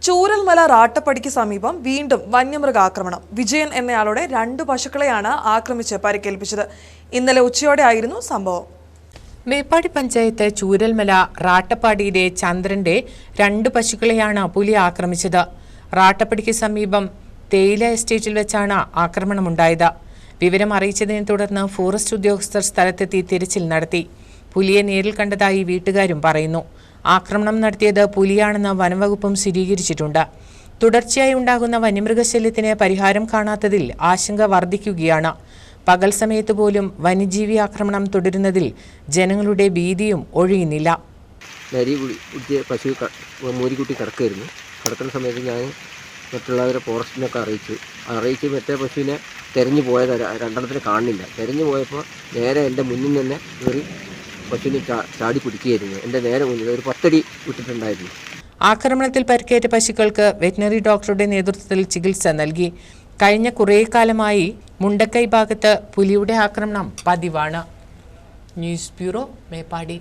ചൂരൽമല റാട്ടപ്പടിക്ക് സമീപം വീണ്ടും വന്യമൃഗാക്രമണം. വിജയൻ എന്നയാളുടെ 2 പശുക്കളെയാണ് ആക്രമിച്ച് പരിക്കേൽപ്പിച്ചത്. ഇന്നലെ ഉച്ചയോടെ ആയിരുന്നു സംഭവം. മേപ്പാടി പഞ്ചായത്ത് ചൂരൽമല റാട്ടപ്പാടിയിലെ ചന്ദ്രന്റെ 2 പശുക്കളെയാണ് പുലി ആക്രമിച്ചത്. റാട്ടപ്പടിക്ക് സമീപം തേയില എസ്റ്റേറ്റിൽ വെച്ചാണ് ആക്രമണമുണ്ടായത്. വിവരം അറിയിച്ചതിനെ തുടർന്ന് ഫോറസ്റ്റ് ഉദ്യോഗസ്ഥർ സ്ഥലത്തെത്തി തിരച്ചിൽ നടത്തി. പുലിയെ നേരിൽ കണ്ടതായി വീട്ടുകാരും പറയുന്നു. ആക്രമണം നടത്തിയത് പുലിയാണെന്ന് വനംവകുപ്പും സ്ഥിരീകരിച്ചിട്ടുണ്ട്. തുടർച്ചയായി ഉണ്ടാകുന്ന വന്യമൃഗശല്യത്തിന് പരിഹാരം കാണാത്തതിൽ ആശങ്ക വർദ്ധിക്കുകയാണ്. പകൽ സമയത്ത് പോലും വന്യജീവി ആക്രമണം തുടരുന്നതിൽ ജനങ്ങളുടെ ഭീതിയും ഒഴിയുന്നില്ല. പശു മോരിക്കുട്ടി കിടക്കുമായിരുന്നു. കിടക്കുന്ന സമയത്ത് ഞാൻ മറ്റുള്ളവരെ ഫോറസ്റ്റിനൊക്കെ അറിയിച്ച് മറ്റേ പശുവിനെ തെരഞ്ഞു പോയത് 2 കാണുന്നില്ല. തെരഞ്ഞു പോയപ്പോൾ നേരെ എൻ്റെ മുന്നിൽ തന്നെ കയറി പശുവിനെ ചാടി പിടിക്കുകയായിരുന്നു. എൻ്റെ നേരെ മുന്നിൽ ഒരു 10 അടി വിട്ടിട്ടുണ്ടായിരുന്നു. ആക്രമണത്തിൽ പരിക്കേറ്റ പശുക്കൾക്ക് വെറ്റിനറി ഡോക്ടറുടെ നേതൃത്വത്തിൽ ചികിത്സ നൽകി. കഴിഞ്ഞ കുറേ കാലമായി മുണ്ടക്കൈ ഭാഗത്ത് പുലിയുടെ ആക്രമണം പതിവാണ്. News bureau, Meppadi.